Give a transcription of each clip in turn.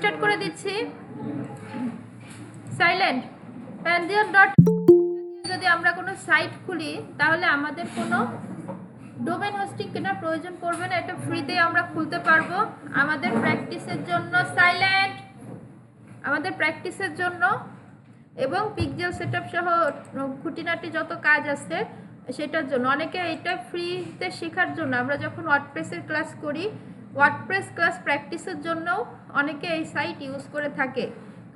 Start করে দিচ্ছি। Silent Pantheon dot যদি আমরা কোনো সাইট খুলি তাহলে আমাদের কোনো ডোমেন হোস্টিং কেনার প্রয়োজন পড়বে না, এটা ফ্রিতে আমরা খুলতে পারবো আমাদের প্র্যাকটিসের জন্য। সাইলেন্ট আমাদের প্র্যাকটিসের জন্য এবং পিক্সেল সেটআপ সহ খুঁটিনাটি যত কাজ আছে সেটার জন্য। অনেকে এটা ফ্রিতে শেখার জন্য, আমরা যখন ওয়ার্ডপ্রেসের ক্লাস করি, ওয়ার্ডপ্রেস ক্লাস প্র্যাকটিসের জন্যও অনেকে এই সাইট ইউজ করে থাকে,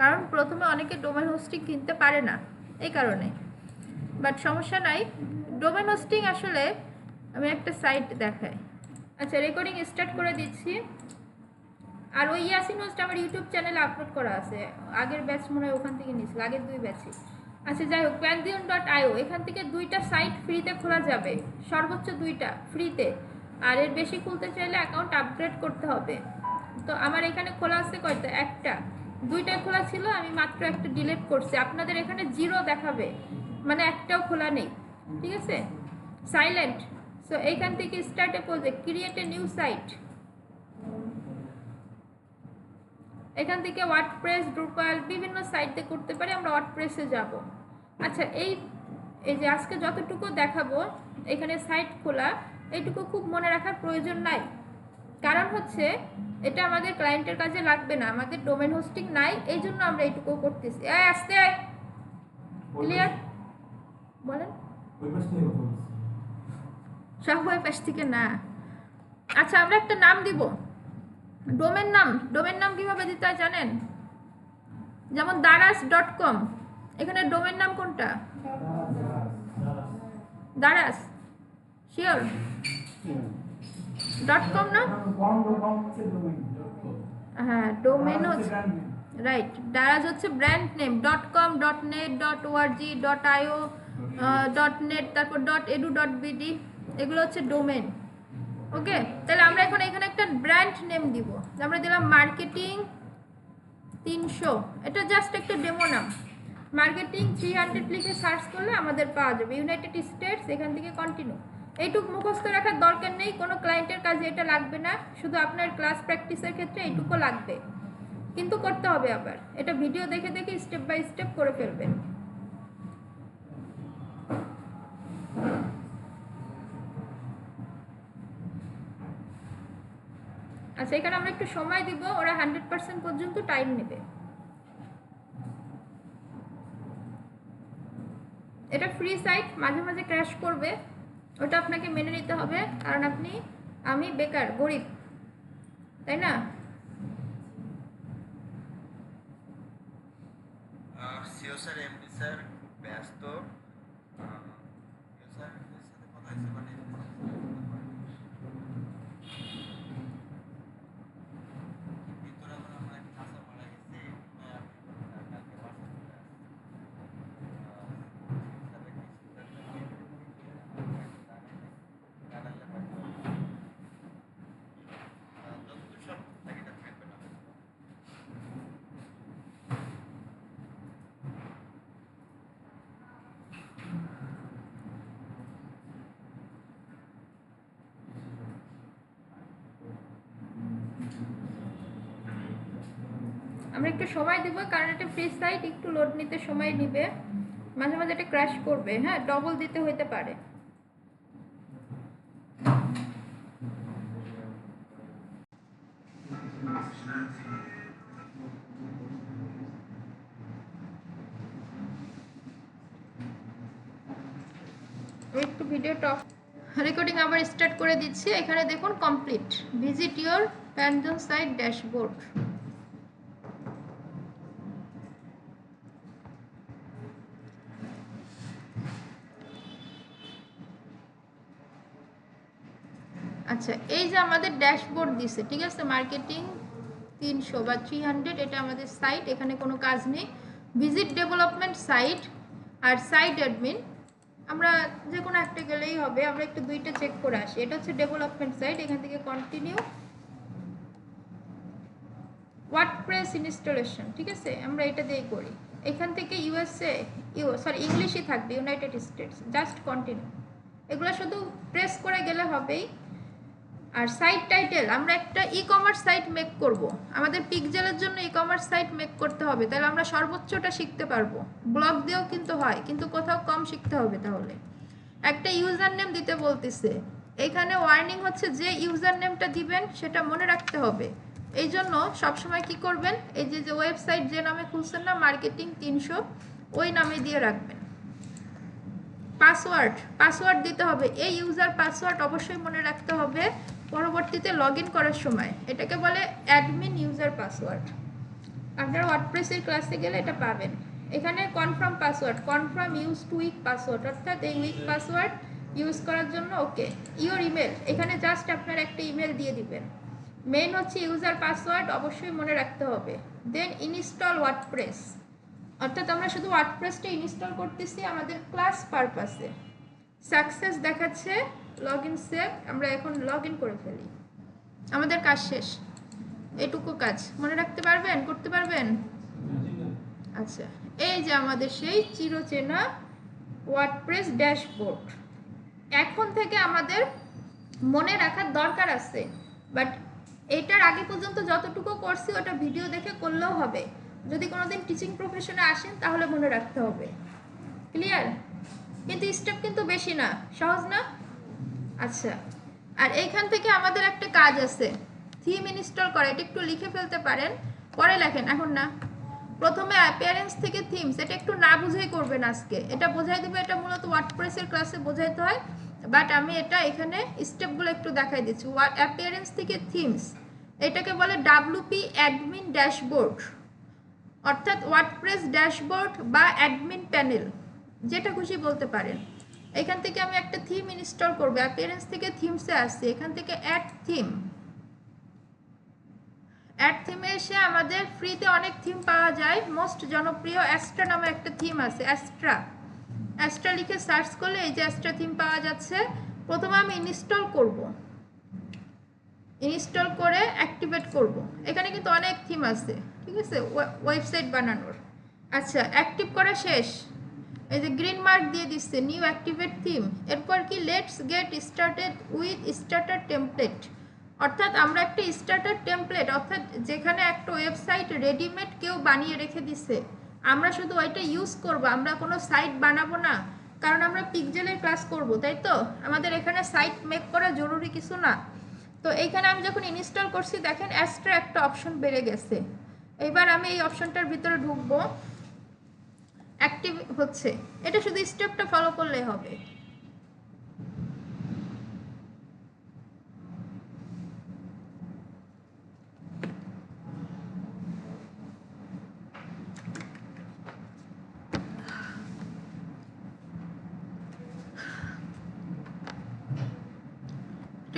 কারণ প্রথমে অনেকে ডোমেন হোস্টিং কিনতে পারে না এই কারণে। বাট সমস্যা নাই, ডোমেন হোস্টিং আসলে আমি একটা সাইট দেখাই। আচ্ছা, রেকর্ডিং স্টার্ট করে দিচ্ছি। আর ওই ইয়াসিন হোস্ট আমার ইউটিউব চ্যানেলে আপলোড করা আছে, আগের ব্যাচ মনে হয় ওখান থেকে নিয়েছিল, আগের 2 ব্যাচে। আচ্ছা যাই হোক, pantheon.io এখান থেকে 2টা সাইট ফ্রিতে খোলা যাবে, সর্বোচ্চ 2টা ফ্রিতে। আর এর বেশি খুলতে চাইলে অ্যাকাউন্ট আপগ্রেড করতে হবে। তো আমার এখানে খোলা আছে কয়টা? একটা। 2টা খোলা ছিল, আমি মাত্র একটা ডিলিট করছি। আপনাদের এখানে 0 দেখাবে, মানে একটাও খোলা নেই, ঠিক আছে? সাইলেন্ট। সো এইখান থেকে start a project, create a new site. এখান থেকে ওয়ার্ডপ্রেস, ড্রুপাল বিভিন্ন সাইটে করতে পারি, আমরা ওয়ার্ডপ্রেসে যাব। আচ্ছা, এই যে আজকে যতটুকু দেখাবো এখানে সাইট খোলা, এইটুকু খুব মনে রাখার প্রয়োজন নাই, কারণ হচ্ছে এটা আমাদের ক্লায়েন্টের কাজে লাগবে না, আমাদের ডোমেন হোস্টিং নাই, এই জন্য আমরা এইটুকু করতেছি। আসতে ক্লিয়ার বলেন, সব ওই পাশ থেকে না। আচ্ছা, আমরা একটা নাম দিব, ডোমেন নাম কিভাবে দিতে হয় জানেন? যেমন daras.com, এখানে ডোমেন নাম কোনটা? দারাস, শিওর? .com না? হ্যাঁ, ডোমেন হচ্ছে রাইট, দারাস হচ্ছে brand name. .com, .net, .org, .io, .net, তারপর .edu, .bd, এগুলো হচ্ছে ডোমেন। ওকে, তাহলে আমরা এখন এখানে একটা ব্র্যান্ড নেম দিব, আমরা দিলাম মার্কেটিং 300, এটা জাস্ট একটা ডেমো নাম। মার্কেটিং 300 লিখে সার্চ করলে আমাদের পাওয়া যাবে, ইউনাইটেড স্টেটস, এখান থেকে কন্টিনিউ। এইটুকু মুখস্থ রাখার দরকার নেই, কোনো ক্লায়েন্টের কাজে এটা লাগবে না, শুধু আপনার ক্লাস প্র্যাকটিসের ক্ষেত্রে এইটুকু লাগবে, কিন্তু করতে হবে আবার, এটা ভিডিও দেখে দেখে স্টেপ বাই স্টেপ করে ফেলবেন। আচ্ছা, এখানে আমরা একটু সময় দিব, ওরা 100% পর্যন্ত টাইম নেবে। এটা ফ্রি সাইট, মাঝে মাঝে ক্র্যাশ করবে, ওটা আপনাকে মেনে নিতে হবে, কারণ আমি বেকার, গরিব, তাই না? সিও স্যার, এমডি স্যার ব্যস্ত, স্যার সাথে কথা হয়েছে, মানে ভিতরে আবার আমার এক চাচা মারা গেছে, কালকে বাসা চলে আসছে। যতদূর সব এটা থাকবে না। আমরা একটু সময় দেব, কারণ এটা ফ্রি সাইট, একটু লোড নিতে সময় নেবে, মাঝে মাঝে এটা ক্র্যাশ করবে, হ্যাঁ, ডবল দিতে হইতে পারে। একটু ভিডিওটা রেকর্ডিং আবার স্টার্ট করে দিচ্ছি। এখানে দেখুন complete, visit your Pantheon site dashboard. আচ্ছা, এই যে আমাদের ড্যাশবোর্ড দিছে, ঠিক আছে, মার্কেটিং 300 বা 300, এটা আমাদের সাইট, এখানে কোনো কাজ নেই। ভিজিট ডেভেলপমেন্ট সাইট আর সাইট অ্যাডমিন, আমরা যে কোনো একটা গেলেই হবে, আমরা একটু 2টা চেক করে আসি। এটা হচ্ছে ডেভেলপমেন্ট সাইট, এখান থেকে কন্টিনিউ, ওয়ার্ডপ্রেস ইনস্টলেশন, ঠিক আছে, আমরা এটা দিয়েই করি। এখান থেকে ইংলিশই থাকবে, ইউনাইটেড স্টেটস, জাস্ট কন্টিনিউ। এগুলো শুধু প্রেস করে গেলে হবেই, আর সাইট টাইটেল, আমরা একটা ই কমার্স সাইট মেক করব, আমাদের পিক্সেলের জন্য ই কমার্স সাইট মেক করতে হবে, তাহলে আমরা সর্বোচ্চটা শিখতে পারবো। ব্লগ দিয়েও কিন্তু হয়, কিন্তু কোথাও কম শিখতে হবে। তাহলে একটা ইউজার নেম দিতে বলতেছে, এইখানে ওয়ার্নিং হচ্ছে যে ইউজার নেমটা দিবেন সেটা মনে রাখতে হবে। এই জন্য সবসময় কি করবেন, এই যে যে ওয়েবসাইট যে নামে খুলছেন না মার্কেটিং 300, ওই নামে দিয়ে রাখবেন। পাসওয়ার্ড দিতে হবে, এই ইউজার পাসওয়ার্ড অবশ্যই মনে রাখতে হবে পরবর্তীতে লগ ইন করার সময়। এটাকে বলে অ্যাডমিন ইউজার পাসওয়ার্ড। আপনারা ওয়ার্ডপ্রেসের ক্লাসে গেলে এটা পাবেন। এখানে confirm password, confirm use to week password, অর্থাৎ এই উইক পাসওয়ার্ড ইউজ করার জন্য ওকে। ইওর ইমেল, এখানে জাস্ট আপনার একটা ইমেল দিয়ে দিবেন। মেইন হচ্ছে ইউজার পাসওয়ার্ড অবশ্যই মনে রাখতে হবে। দেন ইনস্টল ওয়ার্ডপ্রেস, অর্থাৎ আমরা শুধু ওয়ার্ডপ্রেসটা ইনস্টল করতেছি আমাদের ক্লাস পারপাসে। সাকসেস দেখাচ্ছে, লগ ইন সেভ, আমরা এখন লগ ইন করে ফেলি, আমাদের কাজ শেষ। এটুকু কাজ মনে রাখতে পারবেন, করতে পারবেন? আচ্ছা, এই যে আমাদের সেই চিরচেনা ওয়ার্ডপ্রেস ড্যাশবোর্ড। এখন থেকে আমাদের মনে রাখার দরকার আছে, বাট এটার আগে পর্যন্ত যতটুকু করছি ওটা ভিডিও দেখে করলেও হবে। যদি কোনোদিন টিচিং প্রফেশনে আসেন তাহলে মনে রাখতে হবে। ক্লিয়ার? কিন্তু স্টেপ কিন্তু বেশি না, সহজ না? আচ্ছা, আর এইখান থেকে আমাদের একটা কাজ আছে, থিম ইনস্টল করা। এটা একটু লিখে ফেলতে পারেন, পরে লেখেন, এখন না। প্রথমে অ্যাপিয়ারেন্স থেকে থিমস, এটা একটু না বুঝেই করবেন আজকে, এটা বোঝাই দেবে। এটা মূলত ওয়ার্ডপ্রেসের ক্লাসে বোঝাইতে হয়, বাট আমি এটা এখানে স্টেপগুলো একটু দেখাই দিচ্ছি। অ্যাপিয়ারেন্স থেকে থিমস, এটাকে বলে ডাব্লিউপি অ্যাডমিন ড্যাশবোর্ড, অর্থাৎ ওয়ার্ডপ্রেস ড্যাশবোর্ড বা অ্যাডমিন প্যানেল, যেটা খুশি বলতে পারেন। এখান থেকে আমি একটা থিম ইনস্টল করবো, অ্যাপিয়ারেন্স থেকে থিমসে আসছি, এখান থেকে অ্যাড থিমে এসে আমাদের ফ্রিতে অনেক থিম পাওয়া যায়। মোস্ট জনপ্রিয় অ্যাস্ট্রা নামে একটা থিম আছে, অ্যাস্ট্রা লিখে সার্চ করলে এই যে অ্যাস্ট্রা থিম পাওয়া যাচ্ছে। প্রথমে আমি ইনস্টল করে অ্যাক্টিভেট করব। এখানে কিন্তু অনেক থিম আছে, ঠিক আছে, ওয়েবসাইট বানানোর। আচ্ছা, অ্যাক্টিভ করা শেষ, এই যে গ্রিন মার্ক দিয়ে দিচ্ছে নিউ অ্যাক্টিভেট থিম। এরপর কি, let's get started with starter template, অর্থাৎ আমরা একটা স্টার্টার টেমপ্লেট, অর্থাৎ যেখানে একটা ওয়েবসাইট রেডিমেড কেউ বানিয়ে রেখে দিছে, আমরা শুধু ওইটা ইউজ করব, আমরা কোনো সাইট বানাবো না, কারণ আমরা পিক্সেলের ক্লাস করব, তাই তো আমাদের এখানে সাইট মেক করা জরুরি কিছু না। তো এইখানে আমি যখন ইনস্টল করছি দেখেন অ্যাস্ট্রা একটা অপশন বেড়ে গেছে। এবার আমি এই অপশনটার ভিতরে ঢুকবো, অ্যাক্টিভ হচ্ছে। এটা শুধু স্টেপটা ফলো করলেই হবে।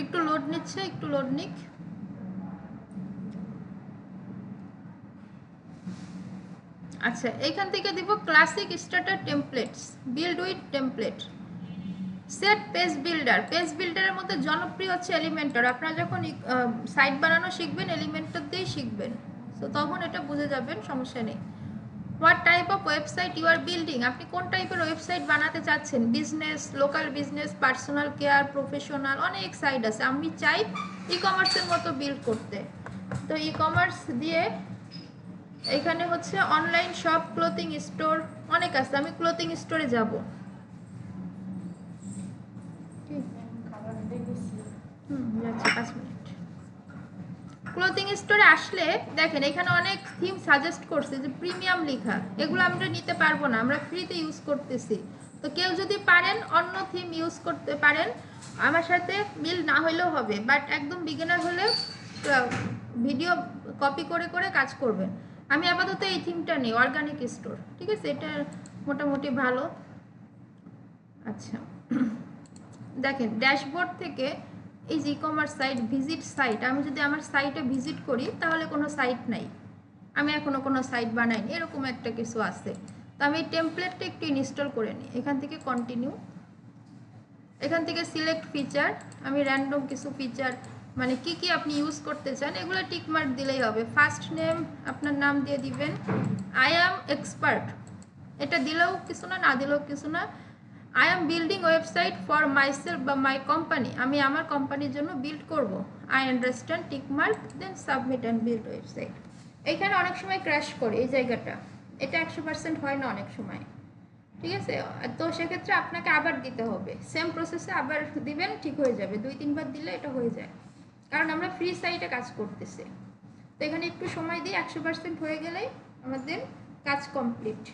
একটু লোড নিচ্ছে, একটু লোড নিক। আচ্ছা, এইখান থেকে দিব classic starter templates, build with template, set page বিল্ডারের মধ্যে জনপ্রিয় হচ্ছে এলিমেন্টর। আপনারা যখন সাইট বানানো শিখবেন এলিমেন্টর দিয়েই শিখবেন, তো তখন এটা বুঝে যাবেন, সমস্যা নেই। What type of website you are building, আপনি কোন টাইপের ওয়েবসাইট বানাতে চাচ্ছেন, business, local business, personal care, professional, অনেক সাইট আছে। আমি চাই ই কমার্সের মতো বিল্ড করতে, তো ই কমার্স দিয়ে এখানে হচ্ছে অনলাইন শপ, ক্লোথিং স্টোর, অনেক আছে। আমি ক্লোথিং স্টোরে যাব। যাচ্ছি 5 মিনিট। ক্লোথিং স্টোরে আসলে দেখেন এখানে অনেক থিম সাজেস্ট করছে, যে প্রিমিয়াম লেখা, এগুলো আমরা নিতে পারবো না, আমরা ফ্রিতে ইউজ করতেছি। তো কেউ যদি পারেন অন্য থিম ইউজ করতে পারেন, আমার সাথে মিল না হলেও হবে, বাট একদম বিগিনার হলে ভিডিও কপি করে করে কাজ করবেন। আমি আপাতত এই থিমটা নিই, অর্গানিক স্টোর, ঠিক আছে, এটা মোটামুটি ভালো। আচ্ছা, দেখেন ড্যাশবোর্ড থেকে এই যে e commerce site, visit site, আমি যদি আমার সাইটে ভিজিট করি তাহলে কোনো সাইট নাই, আমি এখনো কোনো সাইট বানাইনি, এরকম একটা কিছু আছে। তো আমি এই টেমপ্লেটটা একটু ইনস্টল করে নিই। এখান থেকে কন্টিনিউ, এখান থেকে সিলেক্ট ফিচার, আমি র্যান্ডম কিছু ফিচার, মানে কি কি আপনি ইউজ করতে চান এগুলো টিক মার্ক দিলেই হবে। ফার্স্ট নেম, আপনার নাম দিয়ে দিবেন। আই অ্যাম এক্সপার্ট, এটা দিলেও কিছু না, না দিলেও কিছু না। I am building website for myself বা মাই কোম্পানি, আমি আমার কোম্পানির জন্য বিল্ড করব। I understand, tick mark, then submit and build website. এইখানে অনেক সময় ক্র্যাশ করে এই জায়গাটা, এটা 100% হয় না অনেক সময়, ঠিক আছে? তো সেক্ষেত্রে আপনাকে আবার দিতে হবে, সেম প্রসেসে আবার দিবেন, ঠিক হয়ে যাবে। 2-3 বার দিলে এটা হয়ে যায়, কারণ আমরা ফ্রি সাইটে কাজ করতেছি। তো এখানে একটু সময় দিই, 100% হয়ে গেলেই আমাদের কাজ কমপ্লিট।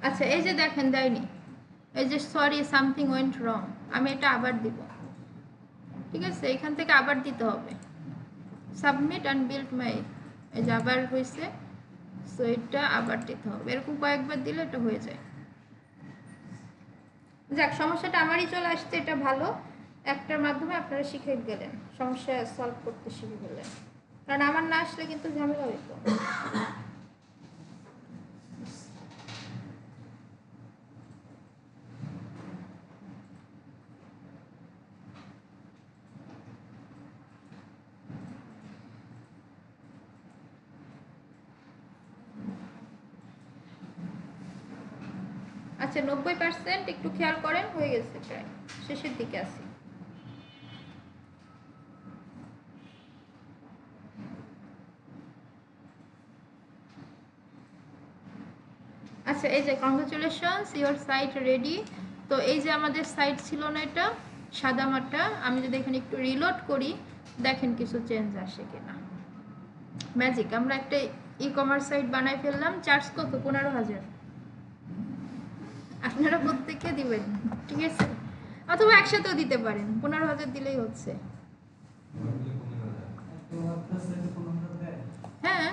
আচ্ছা, এই যে দেখেন দেয়নি, এই যে সরি সামথিং ওয়েন্ট রং, আমি এটা আবার দিব, ঠিক আছে? এখান থেকে আবার দিতে হবে, সাবমিট অ্যান্ড বিল্ড মাই, এই যে আবার হয়েছে, সো এটা আবার দিতে হবে। এরকম কয়েকবার দিলে এটা হয়ে যায়। যাক, সমস্যাটা আমারই চলে আসছে, এটা ভালো, একটার মাধ্যমে আপনারা শিখে গেলেন, সমস্যা সলভ করতে শিখে গেলেন, কারণ আমার না আসলে কিন্তু ঝামেলা হইতো। আচ্ছা, 90% একটু খেয়াল করেন, হয়ে গেছে, প্রায় শেষের দিকে আছি। আচ্ছা, এই যে কংগ্রাচুলেশনস, ইওর সাইট রেডি। তো এই যে আমাদের সাইট ছিল না এটা সাদামাটা, আমি যদি এখানে একটু রিলোড করি, দেখেন কিছু চেঞ্জ আসে কিনা। ম্যাজিক, আমরা একটা ই কমার্স সাইট বানাই ফেললাম। চার্জ কত? 15,000। আপনারা প্রত্যেকে দিবেন, ঠিক আছে? অথবা একসাথেও দিতে পারেন, 15,000 দিলেই হচ্ছে। হ্যাঁ,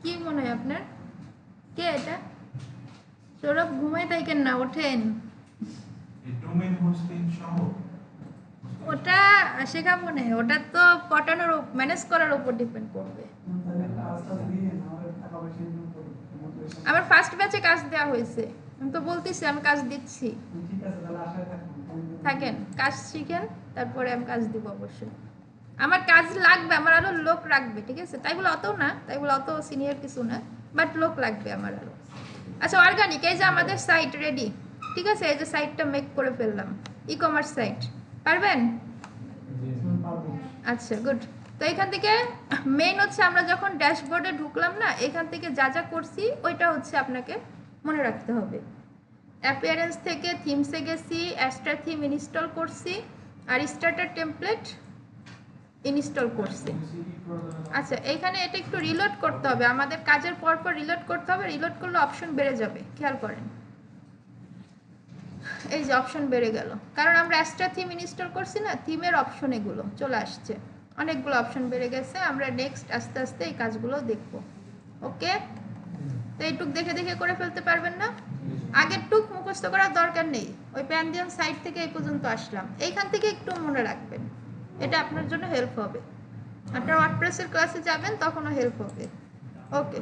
কি মনে হয় আপনার? কে এটা? সৌরভ, ঘুমাই থাকেন না, ওঠেন। ওটা শেখাবো না, ওটা তো পটানোর ম্যানেজ করার উপর ডিপেন্ড করবে। আমার ফার্স্ট ব্যাচে কাজ দেওয়া হয়েছে, আমি তো বলতেছি আমি কাজ দিচ্ছি। থাকেন, কাজ শিখেন, তারপরে আমি কাজ দিব অবশ্যই। আমার কাজ লাগবে, আমার আরো লোক লাগবে, ঠিক আছে? তাই বলে অত না, তাই বলে অত সিনিয়র কিছু না, বাট লোক লাগবে আমার আরো। আচ্ছা, অর্গানিক, এই যে আমাদের সাইট রেডি, ঠিক আছে? এই যে সাইটটা মেক করে ফেললাম, ই কমার্স সাইট, পারবেন? আচ্ছা, গুড। তো এখান থেকে মেইন হচ্ছে আমরা যখন ড্যাশবোর্ডে ঢুকলাম না, এখান থেকে যা যা করছি ওইটা হচ্ছে আপনাকে মনে রাখতে হবে। অ্যাপিয়ারেন্স থেকে থিমসে গেছি, অ্যাস্ট্রা থিম ইনস্টল করছি, আর স্টার্টার টেমপ্লেট ইনস্টল করছি। আচ্ছা, এইখানে এটা একটু রিলোড করতে হবে, আমাদের কাজের পর পর রিলোড করতে হবে। রিলোড করলে অপশন বেড়ে যাবে, খেয়াল করেন। এই যে অপশন বেড়ে গেল, কারণ আমরা অ্যাস্ট্রা থিম ইনস্টল করছি না, থিমের অপশন এগুলো চলে আসছে, অনেকগুলো অপশন বেড়ে গেছে। আমরা নেক্সট আস্তে আস্তে এই কাজগুলো দেখব। ওকে, তো এইটুক দেখে দেখে করে ফেলতে পারবেন না? আগের টুক মুখস্থ করার দরকার নেই, ওই প্যান্ডিয়াম সাইট থেকে এই পর্যন্ত আসলাম, এইখান থেকে একটু মনে রাখবেন, এটা আপনার জন্য হেল্প হবে। আপনার ওয়ার্ডপ্রেসের ক্লাসে যাবেন, তখনও হেল্প হবে। ওকে।